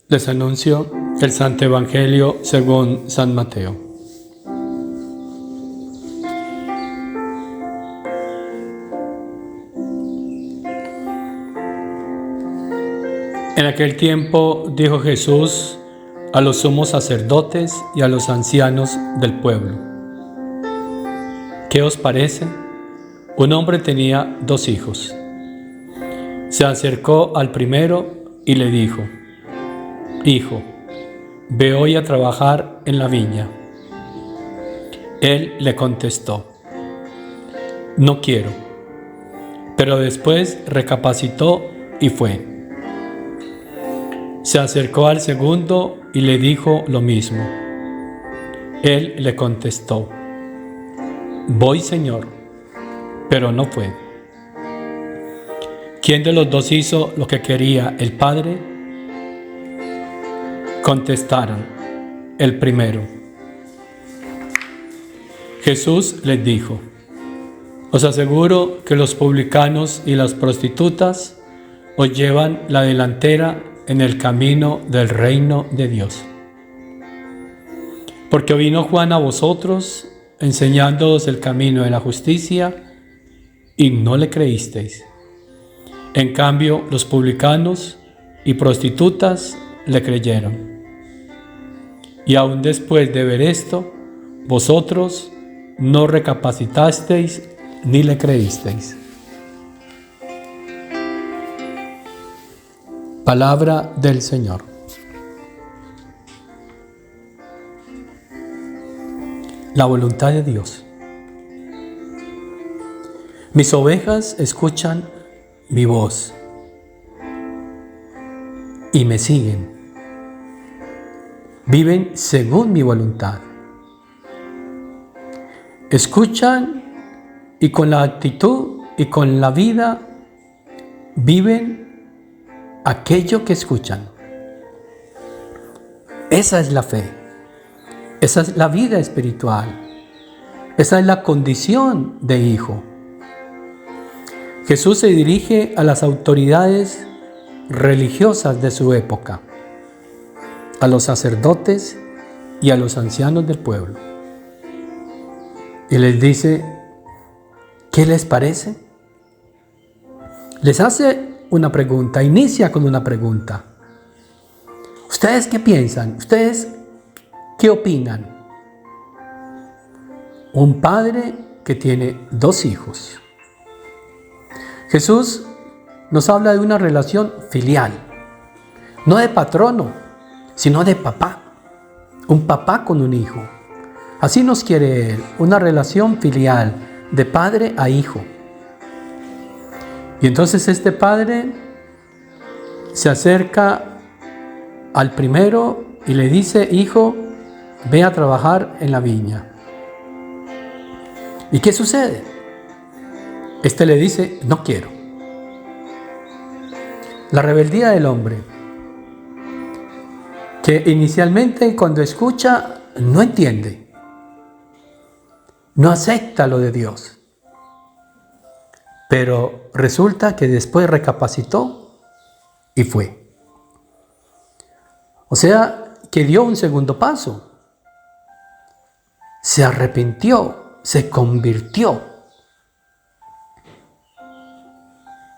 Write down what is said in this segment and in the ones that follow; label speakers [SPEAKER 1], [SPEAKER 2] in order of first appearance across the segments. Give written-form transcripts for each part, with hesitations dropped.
[SPEAKER 1] Les anuncio el Santo Evangelio según San Mateo. En aquel tiempo dijo Jesús a los sumos sacerdotes y a los ancianos del pueblo: ¿Qué os parece? Un hombre tenía 2 hijos. Se acercó al primero y le dijo: Hijo, ve hoy a trabajar en la viña. Él le contestó: No quiero. Pero después recapacitó y fue. Se acercó al segundo y le dijo lo mismo. Él le contestó: Voy, Señor. Pero no fue. ¿Quién de los 2 hizo lo que quería el Padre? Contestaron: el primero. Jesús les dijo: Os aseguro que los publicanos y las prostitutas os llevan la delantera en el camino del reino de Dios. Porque vino Juan a vosotros enseñándoos el camino de la justicia y no le creísteis. En cambio, los publicanos y prostitutas le creyeron. Y aún después de ver esto, vosotros no recapacitasteis ni le creísteis. Palabra del Señor. La voluntad de Dios. Mis ovejas escuchan mi voz y me siguen. Viven según mi voluntad. Escuchan y con la actitud y con la vida viven aquello que escuchan. Esa es la fe. Esa es la vida espiritual. Esa es la condición de hijo. Jesús se dirige a las autoridades religiosas de su época, a los sacerdotes y a los ancianos del pueblo. Y les dice: ¿qué les parece? Les hace una pregunta, inicia con una pregunta. ¿Ustedes qué piensan? ¿Ustedes qué opinan? Un padre que tiene 2 hijos. Jesús nos habla de una relación filial, no de patrono, sino de papá. Un papá con un hijo. Así nos quiere Él, una relación filial de padre a hijo. Y entonces este padre se acerca al primero y le dice: Hijo, ve a trabajar en la viña. ¿Y qué sucede? Este le dice: no quiero. La rebeldía del hombre, que inicialmente cuando escucha no entiende, no acepta lo de Dios, pero resulta que después recapacitó y fue. O sea, que dio un segundo paso, se arrepintió, se convirtió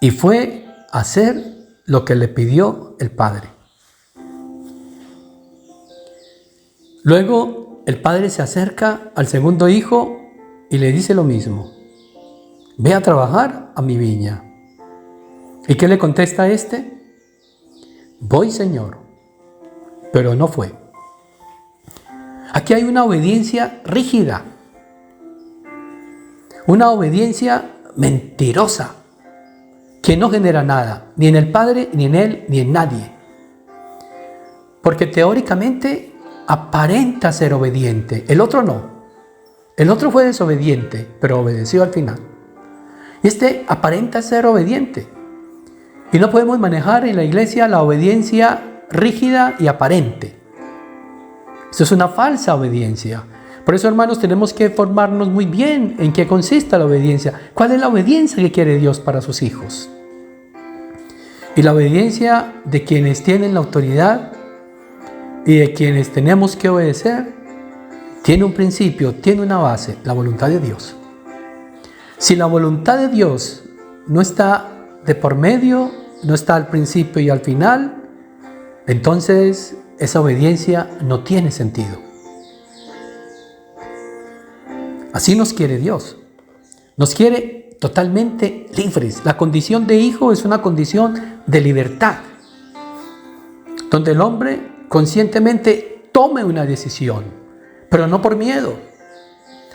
[SPEAKER 1] y fue a hacer lo que le pidió el Padre. Luego el padre se acerca al segundo hijo y le dice lo mismo: ve a trabajar a mi viña. ¿Y qué le contesta a este? Voy, Señor. Pero no fue. Aquí hay una obediencia rígida, una obediencia mentirosa, que no genera nada, ni en el padre, ni en él, ni en nadie. Porque teóricamente aparenta ser obediente, el otro no. El otro fue desobediente, pero obedeció al final. Y este aparenta ser obediente. Y no podemos manejar en la iglesia la obediencia rígida y aparente. Esto es una falsa obediencia. Por eso, hermanos, tenemos que formarnos muy bien en qué consiste la obediencia. ¿Cuál es la obediencia que quiere Dios para sus hijos? Y la obediencia de quienes tienen la autoridad y de quienes tenemos que obedecer, tiene un principio, tiene una base, la voluntad de Dios. Si la voluntad de Dios no está de por medio, no está al principio y al final, entonces esa obediencia no tiene sentido. Así nos quiere Dios. Nos quiere totalmente libres. La condición de hijo es una condición de libertad, donde el hombre conscientemente tome una decisión, pero no por miedo,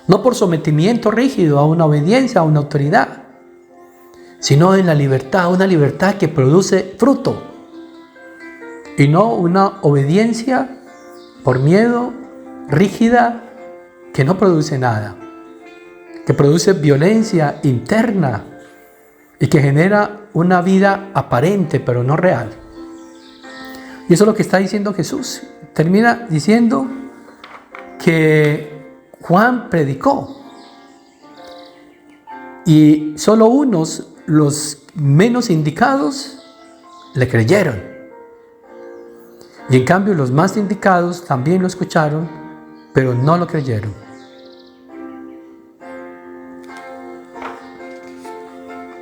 [SPEAKER 1] no por sometimiento rígido a una obediencia, a una autoridad, sino en la libertad, una libertad que produce fruto, y no una obediencia por miedo, rígida, que no produce nada, que produce violencia interna y que genera una vida aparente pero no real. Y eso es lo que está diciendo Jesús. Termina diciendo que Juan predicó y solo unos, los menos indicados, le creyeron. Y en cambio los más indicados también lo escucharon, pero no lo creyeron.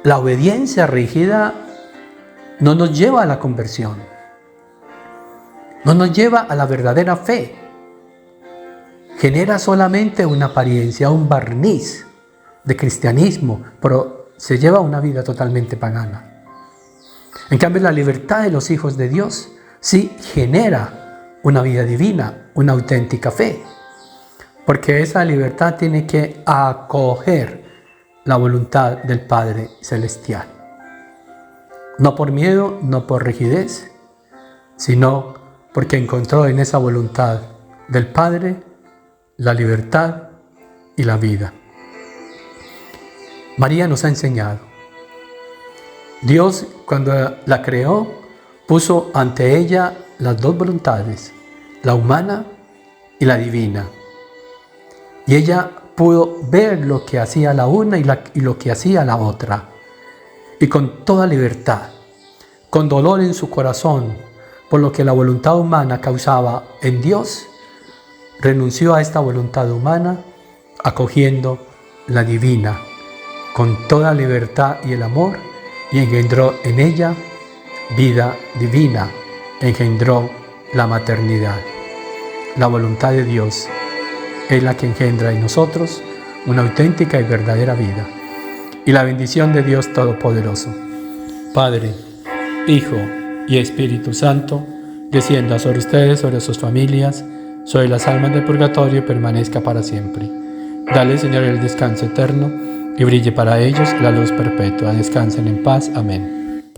[SPEAKER 1] La obediencia rígida no nos lleva a la conversión, no nos lleva a la verdadera fe. Genera solamente una apariencia, un barniz de cristianismo, pero se lleva una vida totalmente pagana. En cambio, la libertad de los hijos de Dios sí genera una vida divina, una auténtica fe, porque esa libertad tiene que acoger la voluntad del Padre Celestial. No por miedo, no por rigidez, sino porque encontró en esa voluntad del Padre la libertad y la vida. María nos ha enseñado. Dios, cuando la creó, puso ante ella las dos voluntades, la humana y la divina. Y ella pudo ver lo que hacía la una y lo que hacía la otra. Y con toda libertad, con dolor en su corazón, por lo que la voluntad humana causaba en Dios, renunció a esta voluntad humana, acogiendo la divina, con toda libertad y el amor, y engendró en ella vida divina, engendró la maternidad. La voluntad de Dios es la que engendra en nosotros una auténtica y verdadera vida. Y la bendición de Dios Todopoderoso, Padre, Hijo y Espíritu Santo, descienda sobre ustedes, sobre sus familias, sobre las almas del purgatorio y permanezca para siempre. Dale, Señor, el descanso eterno y brille para ellos la luz perpetua. Descansen en paz. Amén.